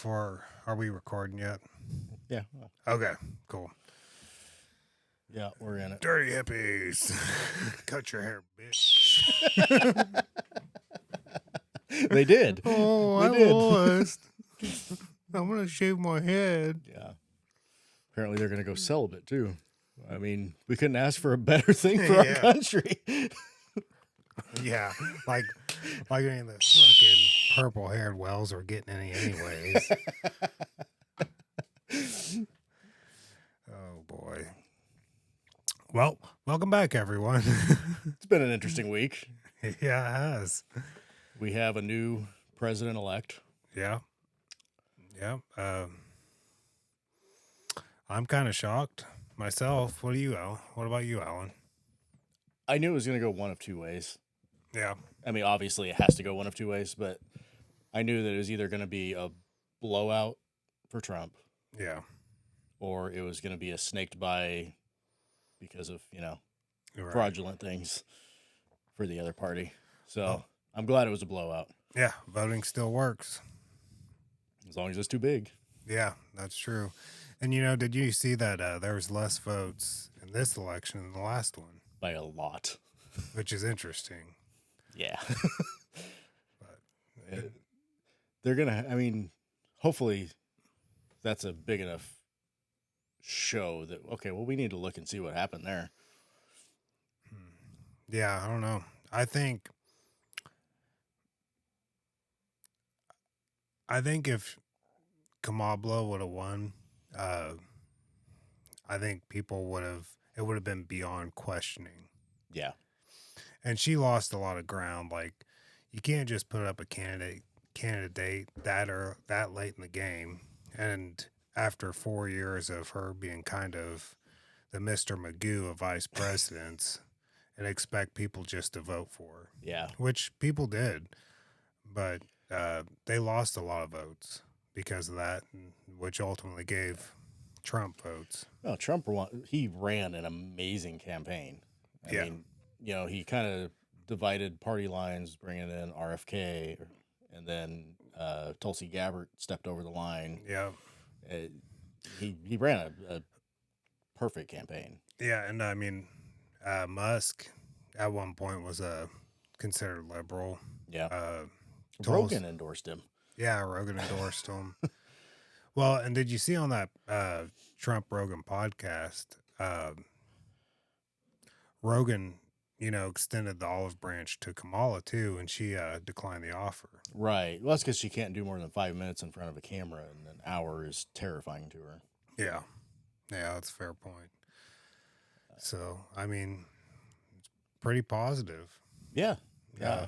before, are we recording yet? Yeah. Okay, cool. Yeah, we're in it. Dirty hippies. Cut your hair, bitch. They did. Oh, They I did. was. I'm going to shave my head. Yeah. Apparently they're going to go celibate, too. I mean, we couldn't ask for a better thing for our Yeah. country. Yeah, like any of the fucking purple-haired wells are getting any anyways. Oh, boy. Well, welcome back, everyone. It's been an interesting week. Yeah, it has. We have a new president-elect. Yeah. Yeah. I'm kind of shocked myself. What about you, Alan? I knew it was going to go one of two ways. Yeah. I mean, obviously it has to go one of two ways, but I knew that it was either going to be a blowout for Trump Yeah. or it was going to be a snaked by because of, You're right. fraudulent things for the other party. So Oh. I'm glad it was a blowout. Yeah. Voting still works. As long as it's too big. Yeah, that's true. And, did you see that there was less votes in this election than the last one, By a lot. which is interesting. Yeah. But They're going to, I mean, hopefully that's a big enough show that, okay, well, we need to look and see what happened there. yeah, I don't know. I think if Kamala would have won, I think it would have been beyond questioning. Yeah. And she lost a lot of ground. Like, you can't just put up a candidate that late in the game. And after 4 years of her being kind of the Mr. Magoo of vice presidents and expect people just to vote for her, Yeah. which people did. But they lost a lot of votes because of that, which ultimately gave Trump votes. Well, Trump, he ran an amazing campaign. I mean, he kind of divided party lines, bringing in RFK, and then Tulsi Gabbard stepped over the line. Yeah. He ran a perfect campaign. Yeah, and I mean, Musk at one point was considered liberal. Yeah. Tulsi- Rogan endorsed him. Yeah, Rogan endorsed him. Well, and did you see on that Trump Rogan podcast, Rogan, extended the olive branch to Kamala too, and she declined the offer. Right. Well, that's because she can't do more than 5 minutes in front of a camera, and an hour is terrifying to her. Yeah. Yeah, that's a fair point. So, I mean, it's pretty positive. Yeah. Yeah.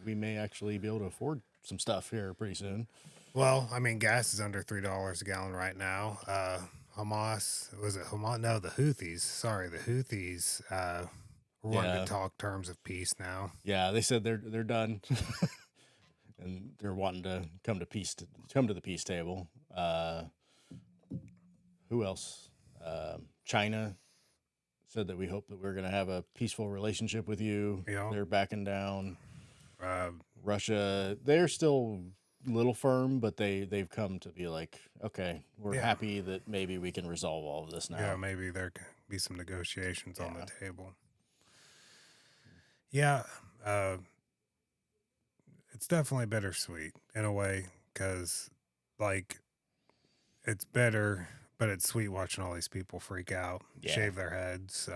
We may actually be able to afford some stuff here pretty soon. Well, I mean, gas is under $3 a gallon right now. Hamas, was it Hamas? No, the Houthis. Sorry, the Houthis wanting to talk terms of peace now. Yeah, they said they're done, and they're wanting to come to the peace table. Who else? China said that we hope that we're going to have a peaceful relationship with you. Yeah. They're backing down. Uh, Russia, they're still a little firm, but they've come to be like, okay, we're happy that maybe we can resolve all of this now. Yeah, maybe there could be some negotiations on the table. Yeah, it's definitely bittersweet in a way because, like, it's bitter, but it's sweet watching all these people freak out, shave their heads.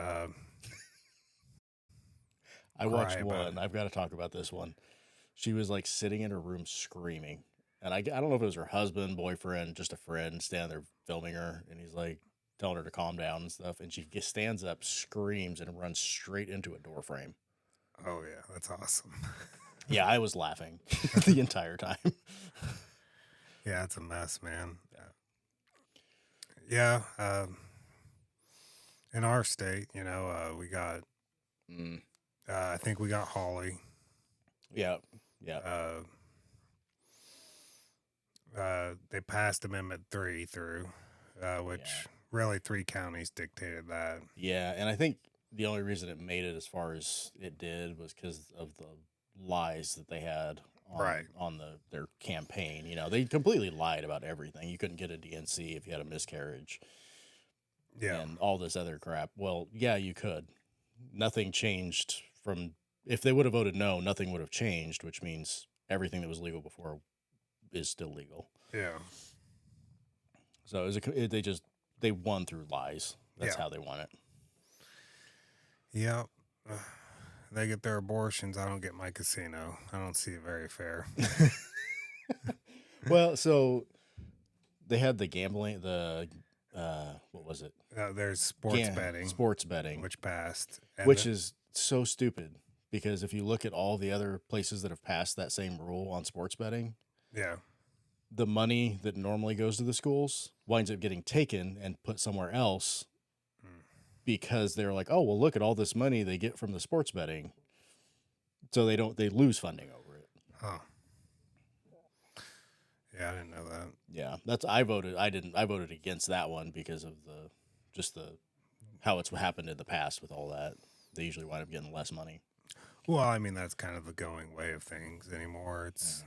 I watched one. I've got to talk about this one. She was like sitting in her room screaming. And I don't know if it was her husband, boyfriend, just a friend standing there filming her. And he's like telling her to calm down and stuff. And she stands up, screams, and runs straight into a door frame. Oh, yeah. That's awesome. Yeah, I was laughing the entire time. Yeah, it's a mess, man. Yeah. In our state, we got, I think we got Hawley. Yeah. They passed Amendment 3 through, which really 3 counties dictated that. Yeah, and I think the only reason it made it as far as it did was because of the lies that they had on their campaign. You know, they completely lied about everything. You couldn't get a DNC if you had a miscarriage. Yeah. And all this other crap. Well, yeah, you could. Nothing changed from, if they would have voted no, nothing would have changed, which means everything that was legal before is still legal. Yeah. So they won through lies. That's how they won it. Yeah. They get their abortions. I don't get my casino. I don't see it very fair. Well, so they had the gambling, what was it? There's sports betting. Sports betting. Which passed. Which is so stupid, because if you look at all the other places that have passed that same rule on sports betting, yeah, the money that normally goes to the schools winds up getting taken and put somewhere else because they're like, oh, well, look at all this money they get from the sports betting. So they lose funding over it. Oh. Yeah, I didn't know that. Yeah, I voted against that one because of how it's happened in the past with all that. They usually wind up getting less money. Well, I mean, that's kind of the going way of things anymore. It's,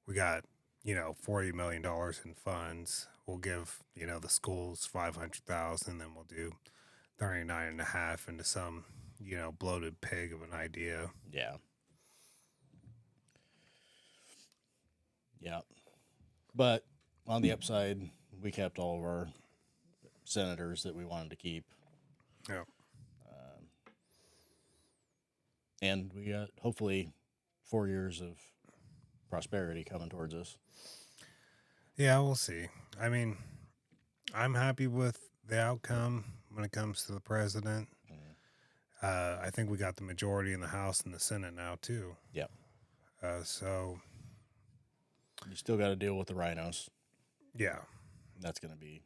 we got, $40 million in funds. We'll give, the schools $500,000, then we'll do 39.5 into some, bloated pig of an idea. Yeah. Yeah. But on the upside, we kept all of our senators that we wanted to keep. Yeah. And we got, hopefully, 4 years of prosperity coming towards us. Yeah, we'll see. I mean, I'm happy with the outcome when it comes to the president. I think we got the majority in the House and the Senate now, too. Yeah. So you still got to deal with the rhinos. Yeah. That's going to be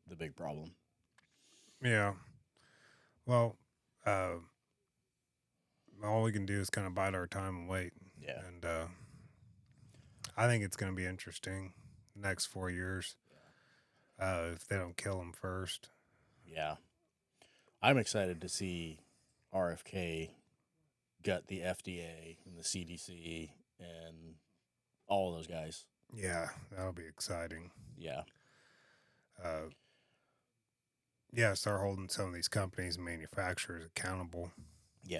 the big problem. Yeah. Well, all we can do is kind of bide our time and wait. Yeah. And I think it's going to be interesting the next 4 years if they don't kill him first. Yeah. I'm excited to see RFK gut the FDA and the CDC and all of those guys. Yeah, that'll be exciting. Yeah. Start holding some of these companies and manufacturers accountable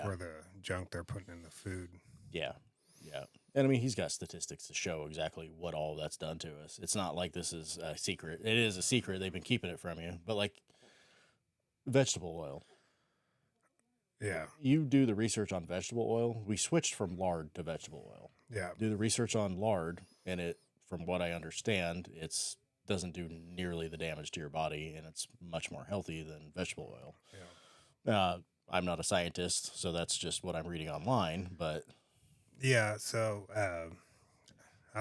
for the junk they're putting in the food. Yeah. Yeah. And I mean, he's got statistics to show exactly what all that's done to us. It's not like this is a secret. It is a secret. They've been keeping it from you. But like vegetable oil. Yeah. You do the research on vegetable oil. We switched from lard to vegetable oil. Yeah. Do the research on lard, and it, from what I understand, doesn't do nearly the damage to your body, and it's much more healthy than vegetable oil. Yeah. I'm not a scientist, so that's just what I'm reading online, but yeah. So I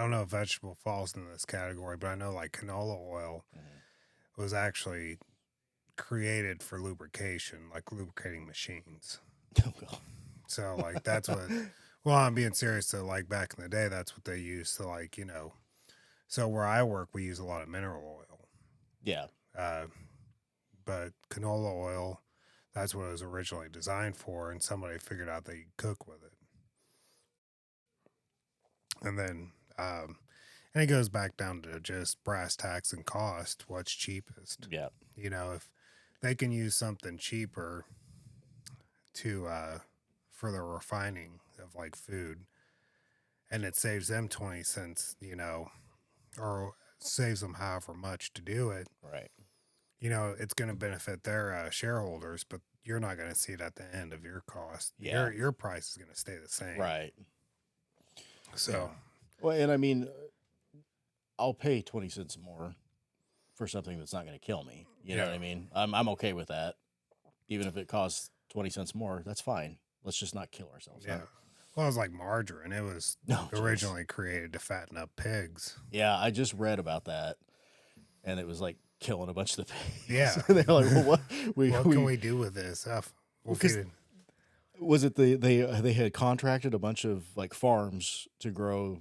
don't know if vegetable falls into this category, but I know like canola oil was actually created for lubrication, like lubricating machines. So like that's what. Well, I'm being serious. So like back in the day, that's what they used to like So where I work, we use a lot of mineral oil. Yeah. But canola oil, that's what it was originally designed for, and somebody figured out they could cook with it. And then, and it goes back down to just brass tacks and cost. What's cheapest? Yeah. If they can use something cheaper to for the refining of like food, and it saves them 20 cents, or saves them however much to do it. Right. It's going to benefit their shareholders, but you're not going to see it at the end of your cost. Yeah. Your price is going to stay the same. Right. So. Yeah. Well, and I mean, I'll pay 20 cents more for something that's not going to kill me. You know what I mean? I'm okay with that. Even if it costs 20 cents more, that's fine. Let's just not kill ourselves. Yeah. Huh? Well, it was like margarine. It was originally created to fatten up pigs. Yeah, I just read about that, and it was like killing a bunch of the pigs. Yeah. They're like, well, what can we do with this stuff? Was it they had contracted a bunch of like farms to grow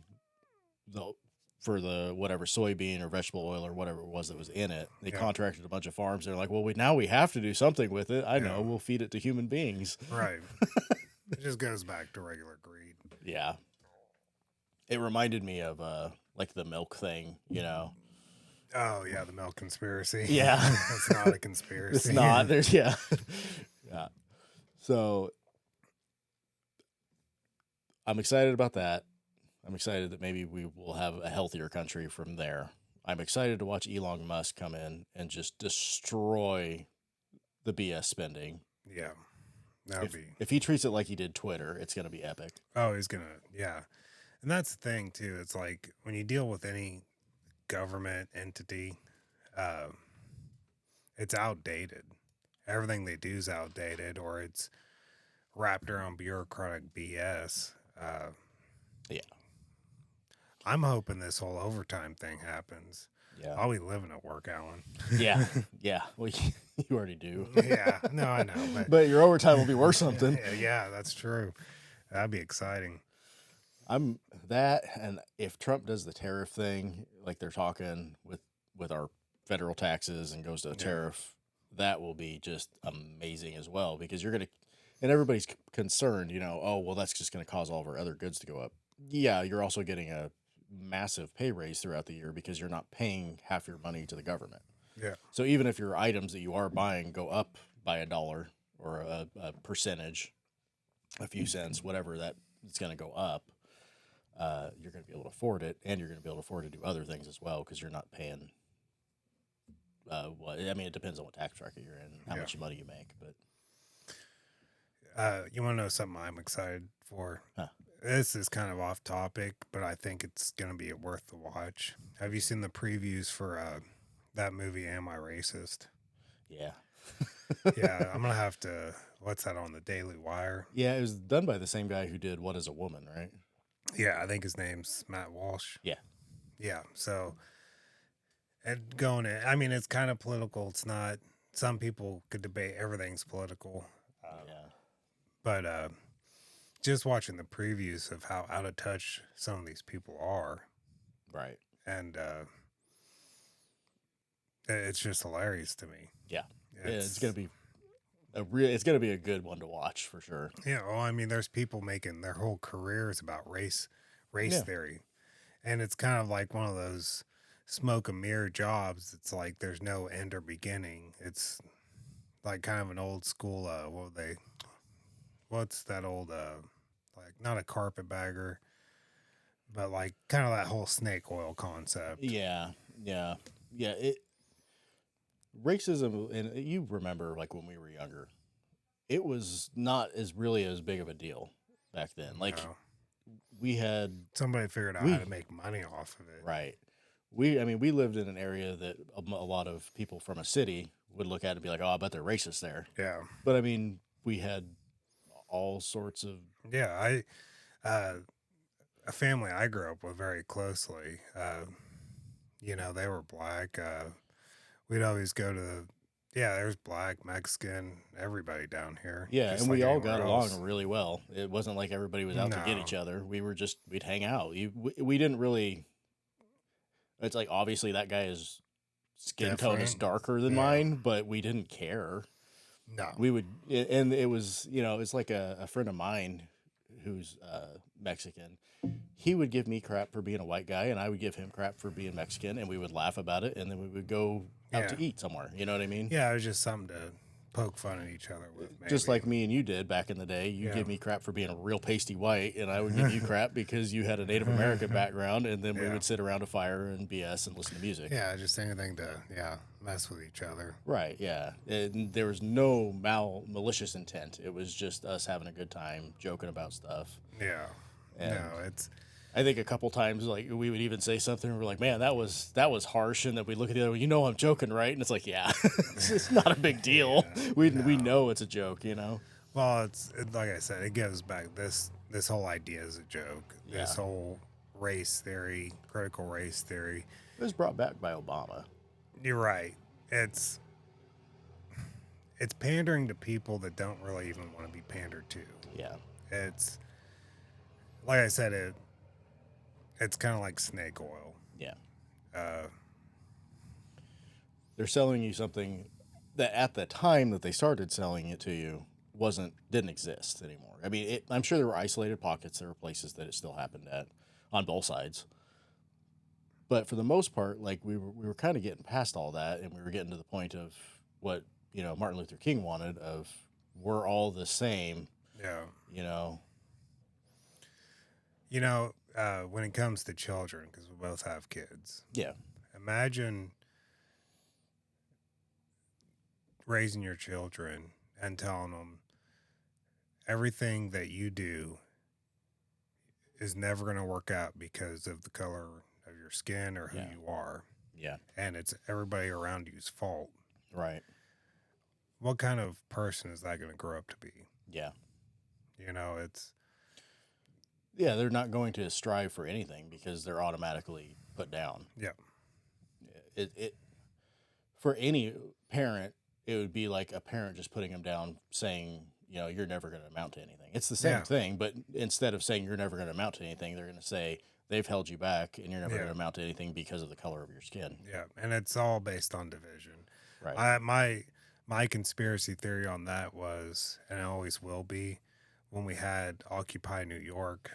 for the whatever soybean or vegetable oil or whatever it was that was in it. They contracted a bunch of farms. They're like, well, now we have to do something with it. I know, we'll feed it to human beings. Right. It just goes back to regular greed. Yeah. It reminded me of like the milk thing, you know. Oh yeah, the milk conspiracy. Yeah. It's not a conspiracy. It's not. There's yeah. Yeah. So I'm excited about that. I'm excited that maybe we will have a healthier country from there. I'm excited to watch Elon Musk come in and just destroy the BS spending. Yeah. That would be. If he treats it like he did Twitter, it's going to be epic. Oh, he's going to, yeah. And that's the thing, too. It's like when you deal with any government entity, it's outdated. Everything they do is outdated, or it's wrapped around bureaucratic BS. Yeah. I'm hoping this whole overtime thing happens. Yeah. I'll be living at work, Alan. Yeah. Yeah. Well, you already do. Yeah. No, I know. But your overtime will be worth something. Yeah, that's true. That'd be exciting. I'm that, and if Trump does the tariff thing, like they're talking with our federal taxes and goes to a tariff, that will be just amazing as well, because you're going to, and everybody's concerned, you know, oh, well, that's just going to cause all of our other goods to go up. Yeah, you're also getting a massive pay raise throughout the year because you're not paying half your money to the government. Yeah. So even if your items that you are buying go up by $1 or a percentage, a few cents, whatever that it's going to go up, you're going to be able to afford it, and you're going to be able to afford to do other things as well because you're not paying. I mean, it depends on what tax bracket you're in, how much money you make, but you want to know something I'm excited for? Huh. This is kind of off topic, but I think it's going to be worth the watch. Have you seen the previews for that movie, Am I Racist? Yeah. Yeah, I'm going to have to, what's that on the Daily Wire? Yeah, it was done by the same guy who did What is a Woman, right? Yeah, I think his name's Matt Walsh. Yeah. Yeah, so, and going in, I mean, it's kind of political. It's not, some people could debate everything's political. But just watching the previews of how out of touch some of these people are. Right. And it's just hilarious to me. Yeah. It's going to be it's going to be a good one to watch for sure. Yeah. Well, I mean, there's people making their whole careers about race theory. And it's kind of like one of those smoke and mirror jobs. It's like there's no end or beginning. It's like kind of an old school, what's that old, like not a carpetbagger, but like kind of that whole snake oil concept. Yeah. Racism, and you remember like when we were younger, it was not as big of a deal back then. Like we had somebody figured out how to make money off of it. Right. We lived in an area that a lot of people from a city would look at and be like, oh, I bet they're racist there. Yeah. But I mean, we had all sorts of. Yeah. A family I grew up with very closely, you know, they were black. We'd always go to there's black, Mexican, everybody down here. Yeah, and we all got along really well. It wasn't like everybody was out to get each other. We'd hang out. We didn't really. It's like obviously that guy's skin tone is darker than mine, but we didn't care. No, we would, and it was it's like a friend of mine who's Mexican. He would give me crap for being a white guy, and I would give him crap for being Mexican, and we would laugh about it, and then we would go out to eat somewhere. You know what I mean? Yeah, it was just something to poke fun at each other with. Maybe. Just like me and you did back in the day. You give me crap for being a real pasty white, and I would give you crap because you had a Native American background, and then we would sit around a fire and BS and listen to music. Yeah, just anything to mess with each other. Right. Yeah. And there was no malicious intent. It was just us having a good time, joking about stuff. Yeah. And no, it's. I think a couple times, like we would even say something, and we're like, "Man, that was harsh," and then we look at the other, I'm joking, right? And it's like, yeah, it's not a big deal. Yeah, we know it's a joke, Well, it's like I said, it goes back. This whole idea is a joke. Yeah. This whole race theory, critical race theory, it was brought back by Obama. You're right. It's pandering to people that don't really even want to be pandered to. Yeah. It's like I said, it's kind of like snake oil. Yeah. They're selling you something that at the time that they started selling it to you didn't exist anymore. I mean, I'm sure there were isolated pockets. There were places that it still happened at on both sides. But for the most part, like we were kind of getting past all that, and we were getting to the point of what Martin Luther King wanted of we're all the same. Yeah. When it comes to children, because we both have kids. Yeah. Imagine raising your children and telling them everything that you do is never going to work out because of the color of your skin or who you are. Yeah. And it's everybody around you's fault. Right. What kind of person is that going to grow up to be? Yeah. They're not going to strive for anything because they're automatically put down. Yeah. It for any parent, it would be like a parent just putting them down saying, you're never going to amount to anything. It's the same thing, but instead of saying you're never going to amount to anything, they're going to say they've held you back and you're never going to amount to anything because of the color of your skin. Yeah. And it's all based on division. Right. My conspiracy theory on that was, and it always will be, when we had Occupy New York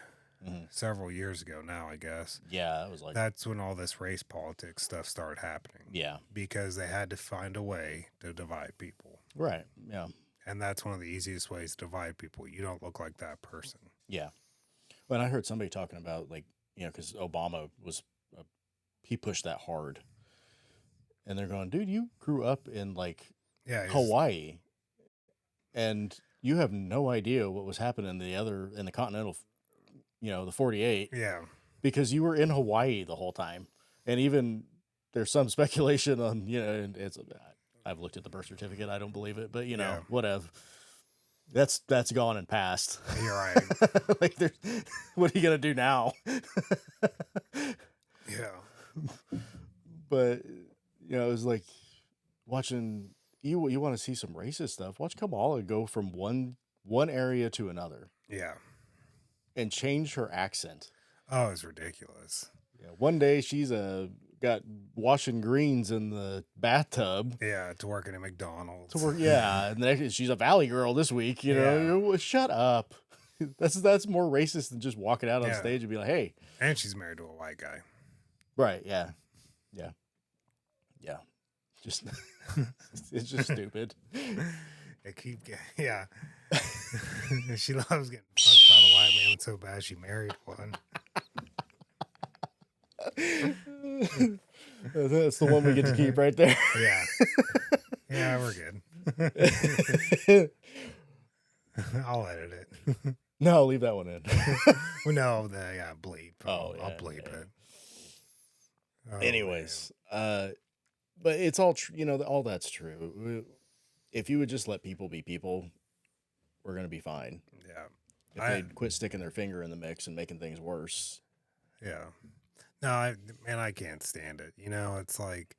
several years ago now, I guess. Yeah, it was like... That's when all this race politics stuff started happening. Yeah. Because they had to find a way to divide people. Right, yeah. And that's one of the easiest ways to divide people. You don't look like that person. Yeah. Well, and I heard somebody talking about, like, because Obama he pushed that hard. And they're going, dude, you grew up in, like... Hawaii, and you have no idea what was happening in the continental, the 48. Yeah, because you were in Hawaii the whole time, and even there's some speculation on I've looked at the birth certificate. I don't believe it, but whatever. That's gone and past. You're right. Like, what are you gonna do now? Yeah, but it was like watching. You want to see some racist stuff? Watch Kamala go from one area to another. Yeah. And change her accent. Oh, it's ridiculous. Yeah. One day she's got washing greens in the bathtub. Yeah, to working at McDonald's. And the next she's a Valley girl this week. Shut up. That's more racist than just walking out on stage and be like, hey. And she's married to a white guy. Right. Yeah. Yeah. Yeah. Just it's just stupid. Yeah. She loves getting fucked by the white man so bad she married one. That's the one we get to keep right there. Yeah. Yeah, we're good. I'll edit it. No, leave that one in. Well, no, bleep. I'll bleep it. Oh, anyways, but it's all all that's true. If you would just let people be people, we're gonna be fine. Yeah. If they'd quit sticking their finger in the mix and making things worse. Yeah. No, I can't stand it. It's like,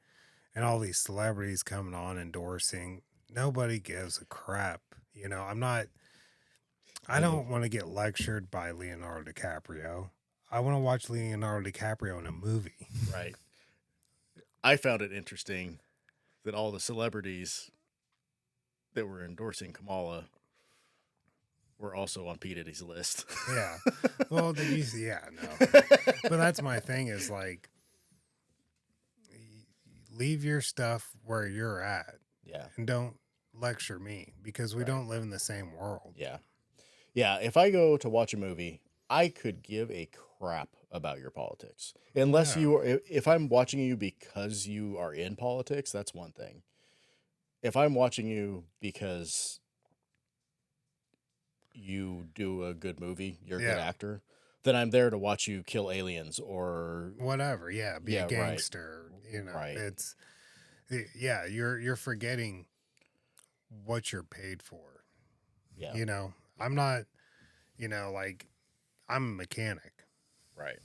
and all these celebrities coming on endorsing. Nobody gives a crap. I don't want to get lectured by Leonardo DiCaprio. I want to watch Leonardo DiCaprio in a movie. Right. I found it interesting that all the celebrities that were endorsing Kamala were also on P. Diddy's list. Yeah. Well, no. But that's my thing is, like, leave your stuff where you're at. Yeah. And don't lecture me because we don't live in the same world. Yeah. Yeah. If I go to watch a movie, I could give a crap about your politics. Unless if I'm watching you because you are in politics, that's one thing. If I'm watching you because you do a good movie, you're a good actor, then I'm there to watch you kill aliens or whatever. Yeah. Be a gangster. Right. It's, you're forgetting what you're paid for. Yeah. I'm not, like, I'm a mechanic. Right.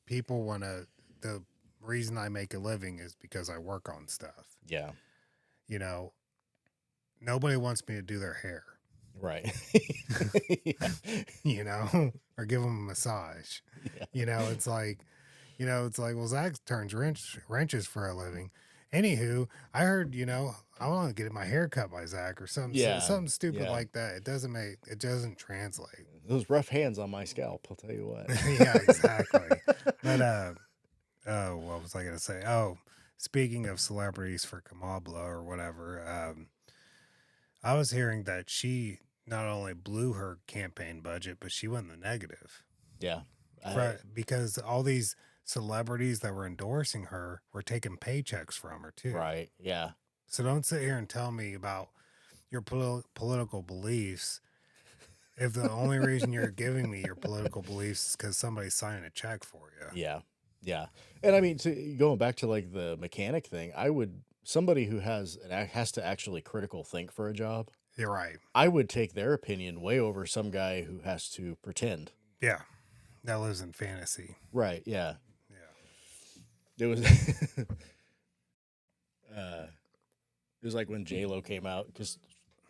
People want the reason I make a living is because I work on stuff. Yeah. Nobody wants me to do their hair. Right. Or give them a massage. Yeah. It's like, well, Zach turns wrenches for a living. Anywho, I heard, I want to get my hair cut by Zach or something stupid like that. It doesn't translate. Those rough hands on my scalp, I'll tell you what. Yeah, exactly. But oh, what was I gonna say? Oh, speaking of celebrities for Kamala or whatever, I was hearing that she not only blew her campaign budget, but she went in the negative. Yeah. Because all these celebrities that were endorsing her were taking paychecks from her too. Right. Yeah. So don't sit here and tell me about your political beliefs if the only reason you're giving me your political beliefs is because somebody's signing a check for you. Yeah. Yeah. And I mean, going back to like the mechanic thing, somebody who has to actually critical think for a job. You're right. I would take their opinion way over some guy who has to pretend. Yeah. That lives in fantasy. Right. Yeah. Yeah. It was, it was like when J-Lo came out, because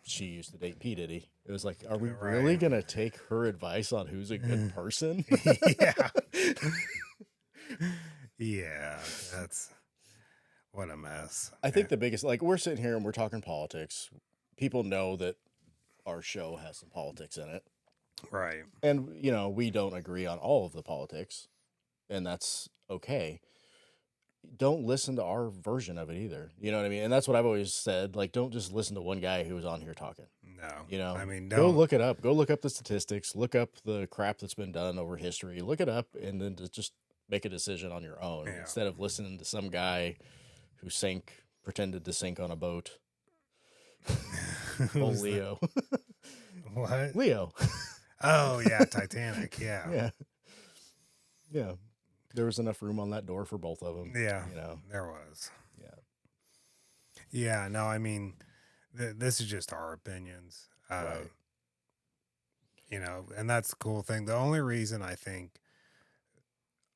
she used to date P. Diddy. It was like, are we really going to take her advice on who's a good person? Yeah. Yeah. What a mess. I think the biggest, like, we're sitting here and we're talking politics. People know that our show has some politics in it. Right. And, you know, we don't agree on all of the politics, and that's okay. Don't listen to our version of it either. You know what I mean? And that's what I've always said. Like, don't just listen to one guy who was on here talking. No. You know? I mean, go look it up. Go look up the statistics. Look up the crap that's been done over history. Look it up, and then just make a decision on your own instead of listening to some guy who pretended to sink on a boat. Oh, Leo. What? Leo. Oh, yeah, Titanic, yeah. Yeah. Yeah. There was enough room on that door for both of them. Yeah, you know? There was. Yeah. Yeah, no, I mean, this is just our opinions. Right. You know, and that's the cool thing. The only reason I think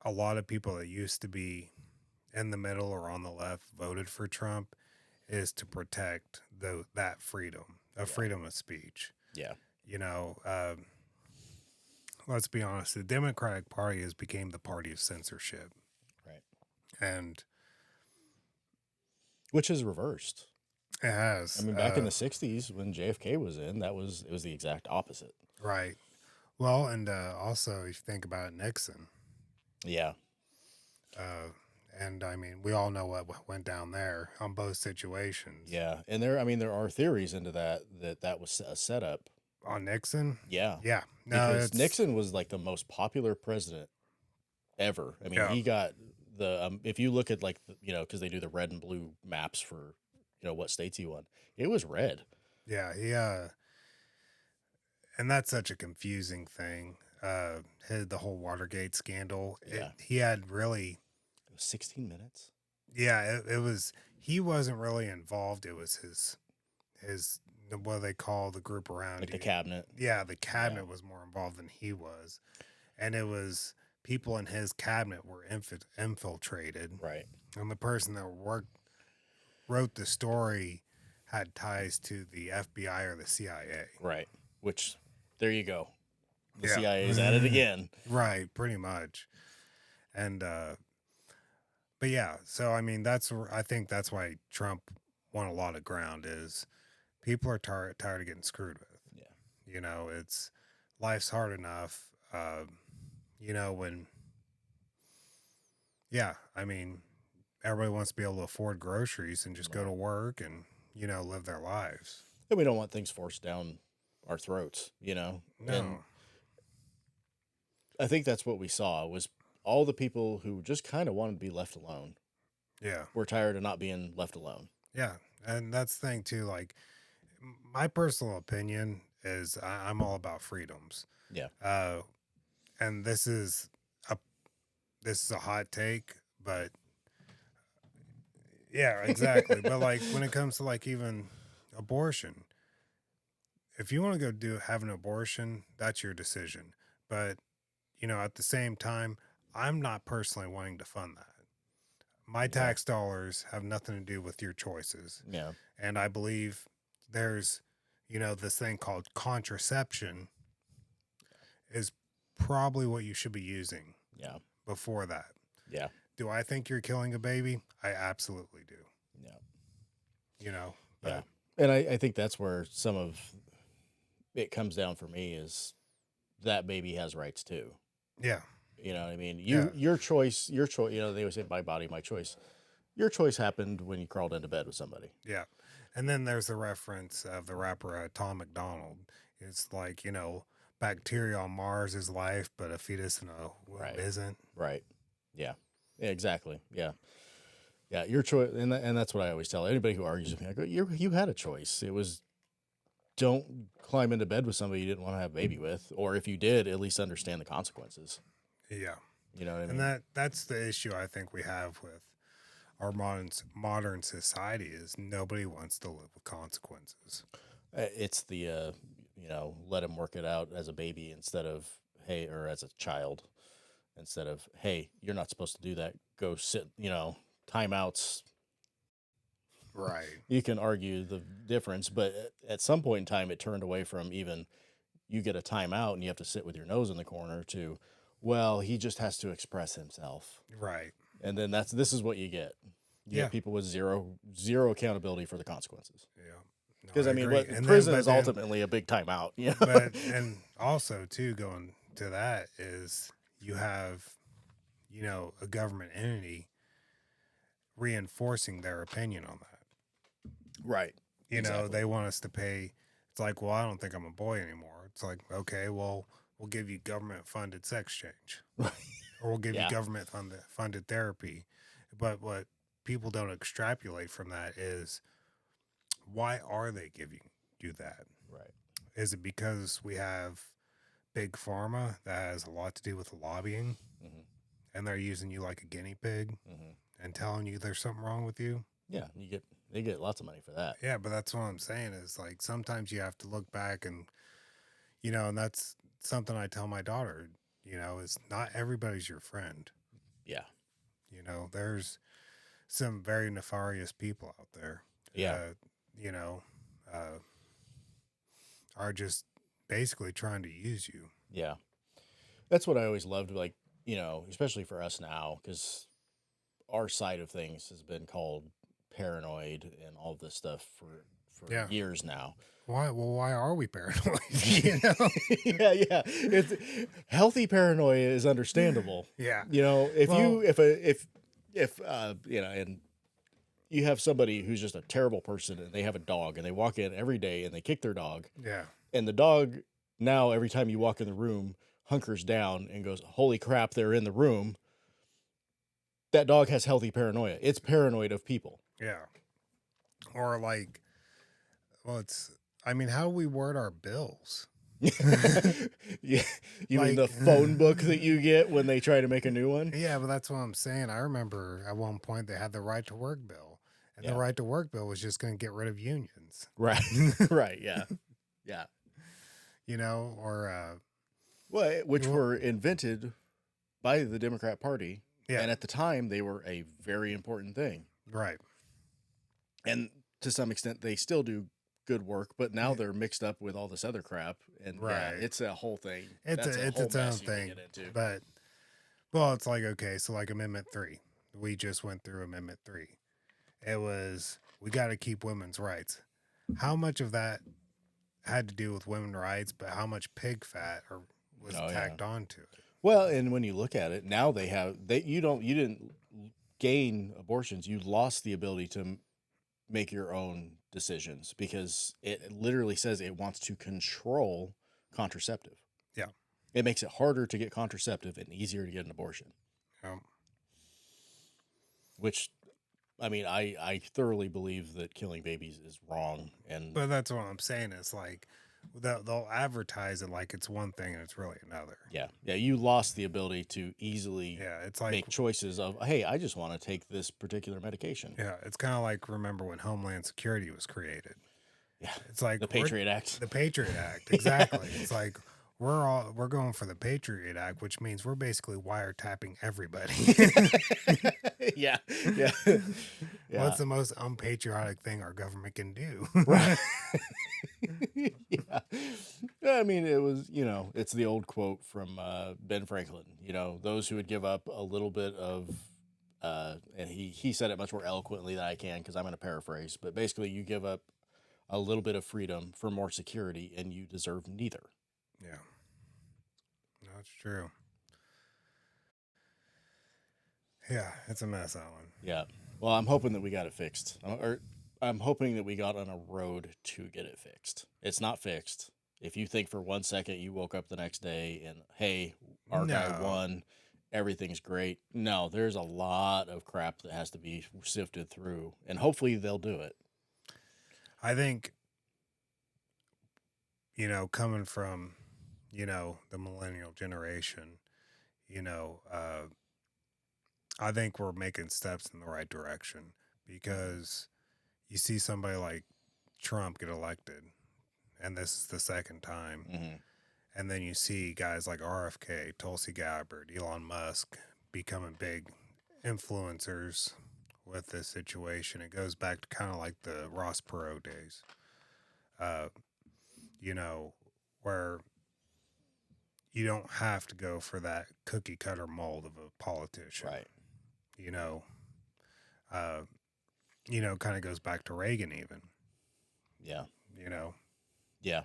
a lot of people that used to be in the middle or on the left voted for Trump is to protect that freedom of speech. Yeah. You know, let's be honest, the Democratic Party has become the party of censorship. Right. And which is reversed. It has. I mean, back in the 60s when JFK was in, it was the exact opposite. Right. Well, and also if you think about it, Nixon. Yeah. And I mean, we all know what went down there on both situations. Yeah. And there are theories into that was a setup. On Nixon? Yeah. Yeah. No, because Nixon was like the most popular president ever. I mean, he got if you look at like, because they do the red and blue maps for, what states he won, it was red. Yeah. And that's such a confusing thing. The whole Watergate scandal. Yeah. He had really. It was 16 minutes. Yeah. It was, he wasn't really involved. It was his, what they call the group around like the cabinet. Yeah, the cabinet was more involved than he was, and it was people in his cabinet were infiltrated. Right. And the person that wrote the story had ties to the FBI or the CIA. Right. Which, there you go. The CIA is at it again. Right. Pretty much. And but yeah, so I mean I think that's why Trump won a lot of ground is. People are tired of getting screwed with. Yeah. You know, life's hard enough. I mean, everybody wants to be able to afford groceries and just go to work and, live their lives. And we don't want things forced down our throats, No. And I think that's what we saw was all the people who just kind of wanted to be left alone. Yeah. Were tired of not being left alone. Yeah. And that's the thing too, like, my personal opinion is I'm all about freedoms. Yeah. And this is a hot take, but yeah, exactly. But like when it comes to like even abortion, if you want to go have an abortion, that's your decision. But at the same time, I'm not personally wanting to fund that. My tax dollars have nothing to do with your choices. Yeah. And I believe there's, this thing called contraception is probably what you should be using. Yeah. Before that. Yeah. Do I think you're killing a baby? I absolutely do. Yeah. Yeah. And I think that's where some of it comes down for me is that baby has rights too. Yeah. You know what I mean? Yeah. Your choice, you know, they always say my body, my choice. Your choice happened when you crawled into bed with somebody. Yeah. And then there's the reference of the rapper Tom McDonald. It's like, you know, bacteria on Mars is life, but a fetus in a womb isn't. Right. Yeah. Exactly. Yeah. Yeah. Your choice. And that's what I always tell anybody who argues with me. I go, you had a choice. It was don't climb into bed with somebody you didn't want to have a baby with. Or if you did, at least understand the consequences. Yeah. You know what I mean? And that's the issue I think we have with our modern society is nobody wants to live with consequences. It's the you know, let him work it out as a baby instead of hey, or as a child instead of hey, you're not supposed to do that. Go sit. You know, timeouts. Right. You can argue the difference, but at some point in time, it turned away from even you get a timeout and you have to sit with your nose in the corner to, well, he just has to express himself. Right. And then this is what you get. You get people with zero accountability for the consequences. Yeah. Because I mean, prison is ultimately a big timeout. Yeah. But and also too, going to that is you have, you know, a government entity reinforcing their opinion on that. Right. You know, they want us to pay. It's like, well, I don't think I'm a boy anymore. It's like, okay, well, we'll give you government funded sex change, or we'll give you government funded therapy. But what people don't extrapolate from that is, why are they giving you that? Right. Is it because we have big pharma that has a lot to do with the lobbying, and they're using you like a guinea pig and telling you there's something wrong with you? Yeah, they get lots of money for that. Yeah, but that's what I'm saying is like sometimes you have to look back and, you know, and that's something I tell my daughter, you know, is not everybody's your friend. Yeah. You know, there's some very nefarious people out there. Yeah. You know, are just basically trying to use you. Yeah. That's what I always loved, like, you know, especially for us now, because our side of things has been called paranoid and all this stuff for years now. Why? Well, why are we paranoid? You know? yeah. It's healthy paranoia is understandable. Yeah. You know, if you know, and you have somebody who's just a terrible person and they have a dog and they walk in every day and they kick their dog. Yeah. And the dog now every time you walk in the room hunkers down and goes, "Holy crap, they're in the room." That dog has healthy paranoia. It's paranoid of people. Yeah. Or like, well, I mean, how do we word our bills? Yeah. You mean the phone book that you get when they try to make a new one? Yeah, but that's what I'm saying. I remember at one point they had the right to work bill, and the right to work bill was just going to get rid of unions. Right. Right. Yeah. Yeah. You know, or which were invented by the Democrat Party. Yeah. And at the time, they were a very important thing. Right. And to some extent, they still do good work, but now they're mixed up with all this other crap. And it's a whole thing. It's its own thing. But, well, it's like, okay, so like Amendment 3. We just went through Amendment 3. It was, we got to keep women's rights. How much of that had to do with women's rights, but how much pig fat was tacked onto it? Well, and when you look at it, now you didn't gain abortions. You lost the ability to make your own decisions because it literally says it wants to control contraceptive. Yeah. It makes it harder to get contraceptive and easier to get an abortion. Which, I mean, I thoroughly believe that killing babies is wrong. But that's what I'm saying is like, they'll advertise it like it's one thing and it's really another. Yeah. Yeah. You lost the ability to easily it's like, make choices of, hey, I just want to take this particular medication. Yeah. It's kind of like, remember when Homeland Security was created? Yeah. It's like the Patriot Act. The Patriot Act. Exactly. It's like, we're going for the Patriot Act, which means we're basically wiretapping everybody. Yeah. What's the most unpatriotic thing our government can do? Right. Yeah. I mean, it was, you know, it's the old quote from Ben Franklin, you know, those who would give up a little bit of And he said it much more eloquently than I can because I'm going to paraphrase. But basically, you give up a little bit of freedom for more security, and you deserve neither. Yeah, that's true. Yeah, it's a mess, Alan. Yeah. Well, I'm hoping that we got it fixed. Or I'm hoping that we got on a road to get it fixed. It's not fixed. If you think for 1 second you woke up the next day and, hey, our guy won, everything's great. No, there's a lot of crap that has to be sifted through, and hopefully they'll do it. I think, coming from, the millennial generation, I think we're making steps in the right direction because you see somebody like Trump get elected, and this is the second time. Mm-hmm. And then you see guys like RFK, Tulsi Gabbard, Elon Musk becoming big influencers with this situation. It goes back to kind of like the Ross Perot days, where you don't have to go for that cookie cutter mold of a politician. Right. Kind of goes back to Reagan even. Yeah. Yeah.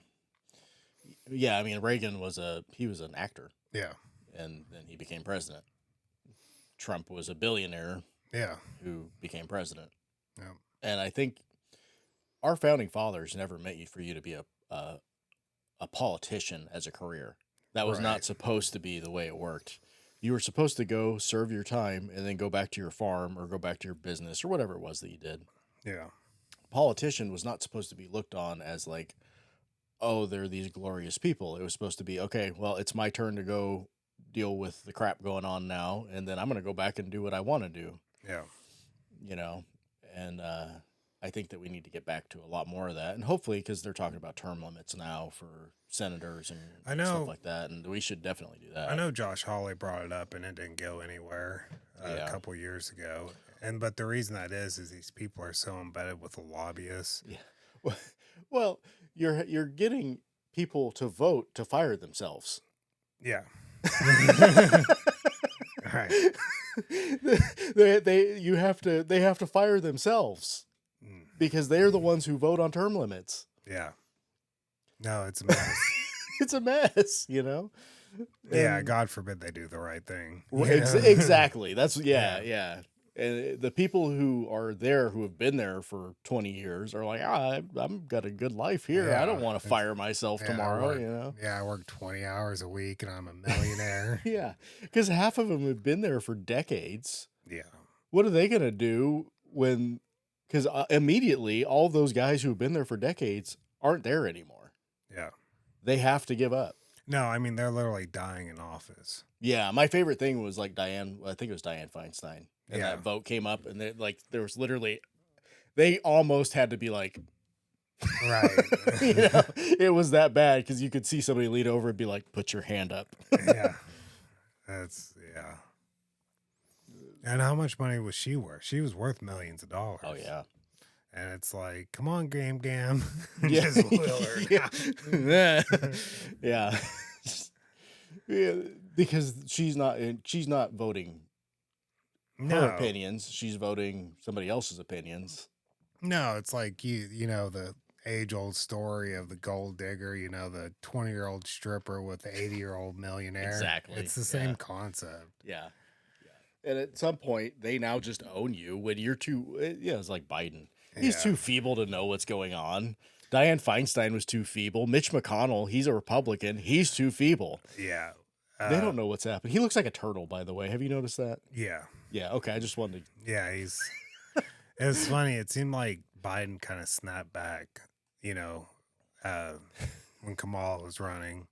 Yeah, I mean, Reagan was an actor. Yeah. And then he became president. Trump was a billionaire. Yeah. Who became president. Yeah. And I think our founding fathers never meant for you to be a politician as a career. That was not supposed to be the way it worked. You were supposed to go serve your time and then go back to your farm or go back to your business or whatever it was that you did. Yeah. Politician was not supposed to be looked on as like, oh, they're these glorious people. It was supposed to be, okay, well, it's my turn to go deal with the crap going on now, and then I'm going to go back and do what I want to do. Yeah. And I think that we need to get back to a lot more of that. And hopefully, because they're talking about term limits now for senators and stuff like that, and we should definitely do that. I know Josh Hawley brought it up, and it didn't go anywhere a couple years ago. But the reason that is these people are so embedded with the lobbyists. Yeah. Well, you're getting people to vote to fire themselves. Yeah. Right. They have to fire themselves because they're the ones who vote on term limits. Yeah. No, it's a mess. It's a mess, Yeah, God forbid they do the right thing. Exactly. That's yeah. And the people who are there, who have been there for 20 years, are like, I've got a good life here. Yeah, I don't want to fire myself tomorrow, Yeah, I work 20 hours a week, and I'm a millionaire. Yeah, because half of them have been there for decades. Yeah. What are they going to do when... Because immediately, all those guys who have been there for decades aren't there anymore. Yeah. They have to give up. No, I mean, they're literally dying in office. Yeah, my favorite thing was like I think it was Dianne Feinstein. And that vote came up, and there was literally, they almost had to be like, right. It was that bad because you could see somebody lean over and be like, put your hand up. Yeah. Yeah. And how much money was she worth? She was worth millions of dollars. Oh, yeah. And it's like, come on, Gam. Yeah. Just wheel her. Yeah. Yeah. Because she's not voting her opinions. She's voting somebody else's opinions. No, it's like the age-old story of the gold digger, the 20-year-old stripper with the 80-year-old millionaire. Exactly. It's the same concept. Yeah. And at some point, they now just own you when you're too... it's like Biden. He's too feeble to know what's going on. Dianne Feinstein was too feeble. Mitch McConnell, he's a Republican. He's too feeble. Yeah. They don't know what's happening. He looks like a turtle, by the way. Have you noticed that? Yeah. Yeah, okay. I just wanted to... Yeah, it's funny. It seemed like Biden kind of snapped back, when Kamala was running.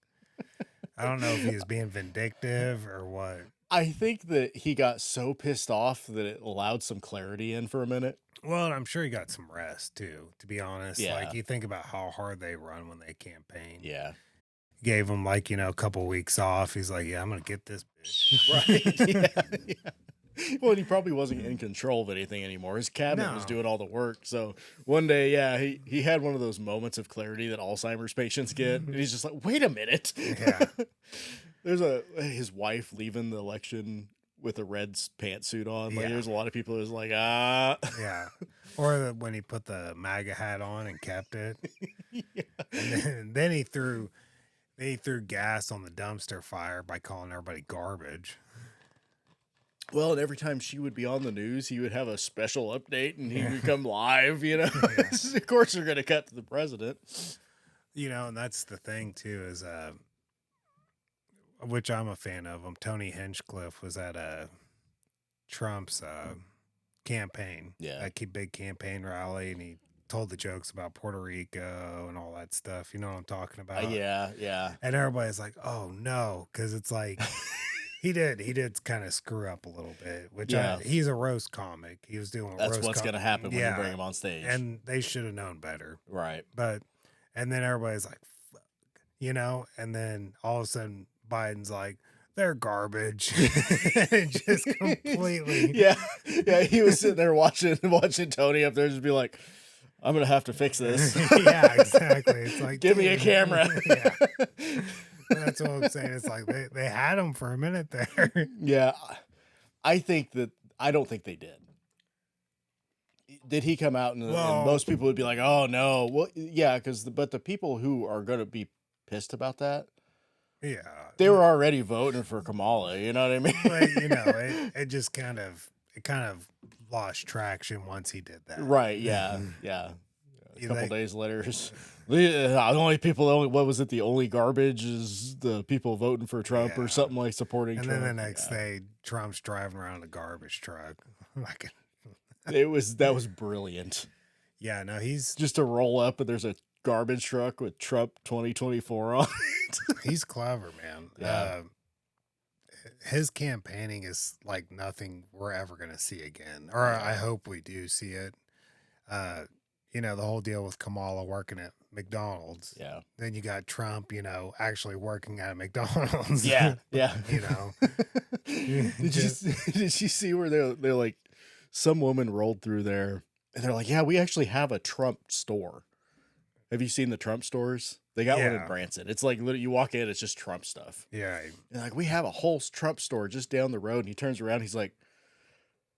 I don't know if he was being vindictive or what. I think that he got so pissed off that it allowed some clarity in for a minute. Well, and I'm sure he got some rest, too, to be honest. Yeah. Like, you think about how hard they run when they campaign. Yeah. Gave him, a couple weeks off. He's like, yeah, I'm going to get this bitch. Right. Yeah. Well, he probably wasn't in control of anything anymore. His cabinet was doing all the work. So one day, he had one of those moments of clarity that Alzheimer's patients get. And he's just like, wait a minute. Yeah. There's his wife leaving the election with a red pantsuit on. Like Yeah. there's a lot of people who's like, ah. Yeah. Or when he put the MAGA hat on and kept it. Yeah. And then he threw gas on the dumpster fire by calling everybody garbage. Well, and every time she would be on the news, he would have a special update and he would come live, you know. Yeah. Of course they're gonna cut to the president. You know, and that's the thing too, is which I'm a fan of him. Tony Hinchcliffe was at Trump's campaign. Yeah. Big campaign rally, and he told the jokes about Puerto Rico and all that stuff. You know what I'm talking about? Yeah. And everybody's like, "Oh no," because it's like he did kind of screw up a little bit. Which he's a roast comic. He was doing. That's what's gonna happen when you bring him on stage, and they should have known better, right? But and then everybody's like, "Fuck," you know, and then all of a sudden Biden's like, they're garbage. Just completely. Yeah. He was sitting there watching Tony up there just be like, I'm going to have to fix this. Yeah, exactly. It's like, give me a camera. Yeah. That's what I'm saying. It's like they had him for a minute there. Yeah. I don't think they did. Did he come out and most people would be like, oh no. Well, yeah. But the people who are going to be pissed about that, yeah, they were already voting for Kamala. You know what I mean? But you know, it just kind of lost traction once he did that. Right? Yeah. A couple days later, the only garbage is the people voting for Trump or something like supporting and Trump. And then the next day, Trump's driving around a garbage truck. That was brilliant. Yeah, no, he's just to roll up and there's a garbage truck with Trump 2024 on it. He's clever, man. Yeah. His campaigning is like nothing we're ever going to see again, or I hope we do see it. You know, the whole deal with Kamala working at McDonald's. Yeah. Then you got Trump, you know, actually working at McDonald's. Yeah. You know. Did you see where they're like, some woman rolled through there and they're like, yeah, we actually have a Trump store. Have you seen the Trump stores? They got one in Branson. It's like literally you walk in, it's just Trump stuff. Yeah. And like, we have a whole Trump store just down the road. And he turns around, he's like,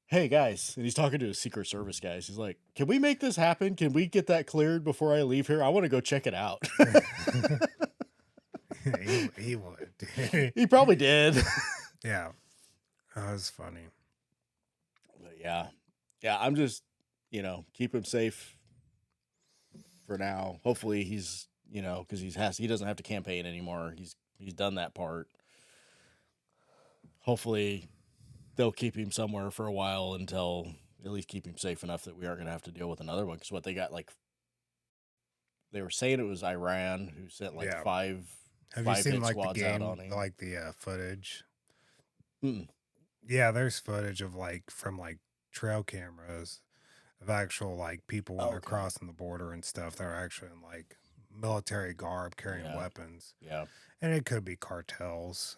hey guys. And he's talking to his Secret Service guys. He's like, can we make this happen? Can we get that cleared before I leave here? I want to go check it out. he would. He probably did. Yeah. That was funny. But yeah. I'm just, keep him safe for now. Hopefully he's, because he doesn't have to campaign anymore. He's done that part. Hopefully they'll keep him somewhere for a while until at least keep him safe enough that we aren't going to have to deal with another one. Because what they got, they were saying it was Iran who sent five. Have you seen the game, out on him. The footage? Mm-mm. Yeah, there's footage of from trail cameras of actual people when they're crossing the border and stuff. They're actually in military garb carrying weapons. Yeah. And it could be cartels.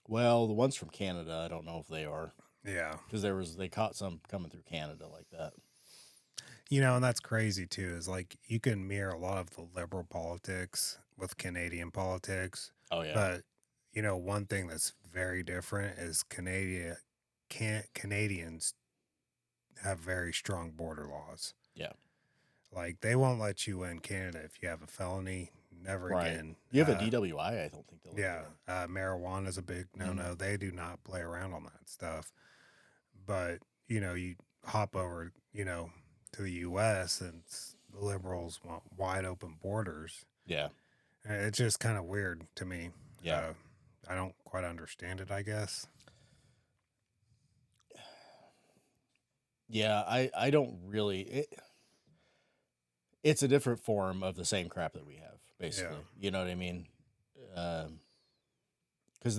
Well, the ones from Canada, I don't know if they are. Yeah. Because they caught some coming through Canada like that. And that's crazy too, is you can mirror a lot of the liberal politics with Canadian politics. Oh yeah. But one thing that's very different is Canadians have very strong border laws. Yeah. They won't let you in Canada if you have a felony. Never again. You have a DWI, I don't think they'll let you in. Marijuana is a big no-no. Mm-hmm. They do not play around on that stuff. But, you hop over, to the U.S. and the liberals want wide open borders. Yeah. And it's just kind of weird to me. Yeah. I don't quite understand it, I guess. Yeah, I don't really. It's a different form of the same crap that we have, basically. Yeah. You know what I mean? Because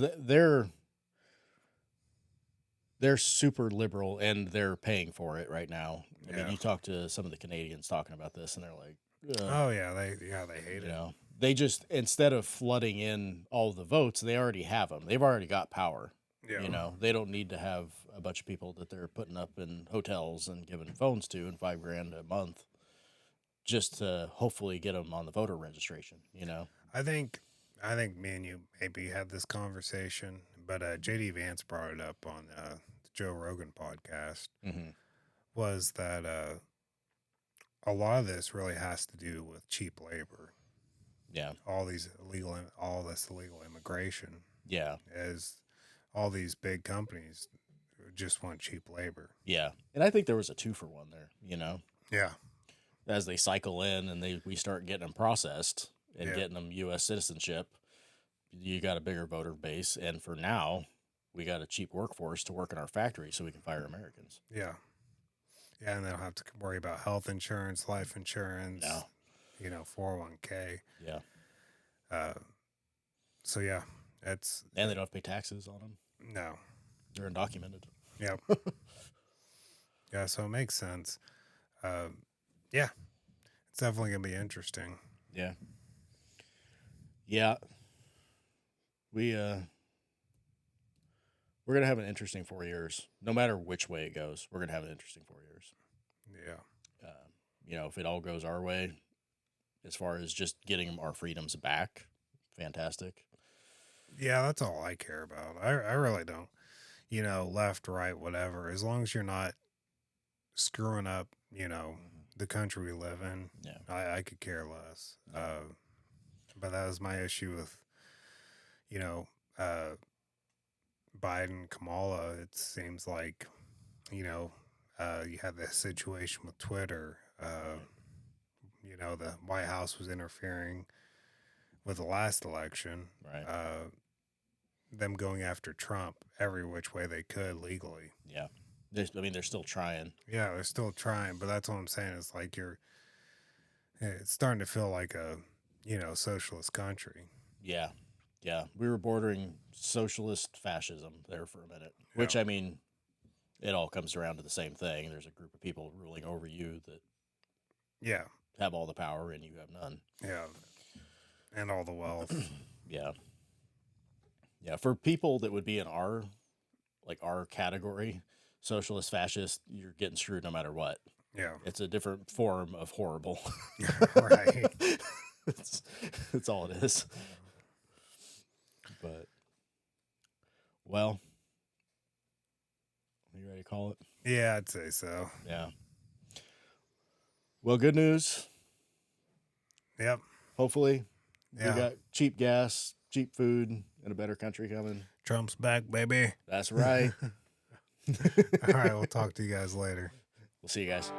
they're super liberal and they're paying for it right now. I mean, you talk to some of the Canadians talking about this, and they're like, "Oh yeah, they hate it." They just, instead of flooding in all the votes, they already have them. They've already got power. Yeah. They don't need to have a bunch of people that they're putting up in hotels and giving phones to and $5,000 a month just to hopefully get them on the voter registration. I think me and you maybe had this conversation, but JD Vance brought it up on the Joe Rogan podcast, Mm-hmm. was that a lot of this really has to do with cheap labor. Yeah. All this illegal immigration. Yeah. As all these big companies just want cheap labor. Yeah. And I think there was a 2-for-1 there, you know? Yeah. As they cycle in and we start getting them processed and getting them U.S. citizenship, you got a bigger voter base. And for now, we got a cheap workforce to work in our factory so we can fire Americans. Yeah. Yeah, and they don't have to worry about health insurance, life insurance, 401k. Yeah. So, yeah, it's... And they don't have to pay taxes on them. No. They're undocumented. Yep. Yeah, so it makes sense. Yeah, it's definitely going to be interesting. Yeah. Yeah. We're going to have an interesting 4 years. No matter which way it goes, we're going to have an interesting 4 years. Yeah. If it all goes our way, as far as just getting our freedoms back, fantastic. Yeah, that's all I care about. I really don't. Left, right, whatever. As long as you're not screwing up, the country we live in, I could care less. But that was my issue with, Biden, Kamala. It seems like, you had this situation with Twitter. The White House was interfering with the last election. Right. Them going after Trump every which way they could legally. Yeah. They're still trying. Yeah, they're still trying, but that's what I'm saying. It's like it's starting to feel like a, socialist country. Yeah. Yeah. We were bordering socialist fascism there for a minute, which, it all comes around to the same thing. There's a group of people ruling over you that have all the power and you have none. Yeah. And all the wealth. Yeah. Yeah. For people that would be in our category, socialist, fascist, you're getting screwed no matter what. Yeah. It's a different form of horrible. Right. That's all it is. But, well, are you ready to call it? Yeah, I'd say so. Yeah. Well, good news. Yep. Hopefully. Yeah. We got cheap gas, cheap food, and a better country coming. Trump's back, baby. That's right. All right, we'll talk to you guys later. We'll see you guys.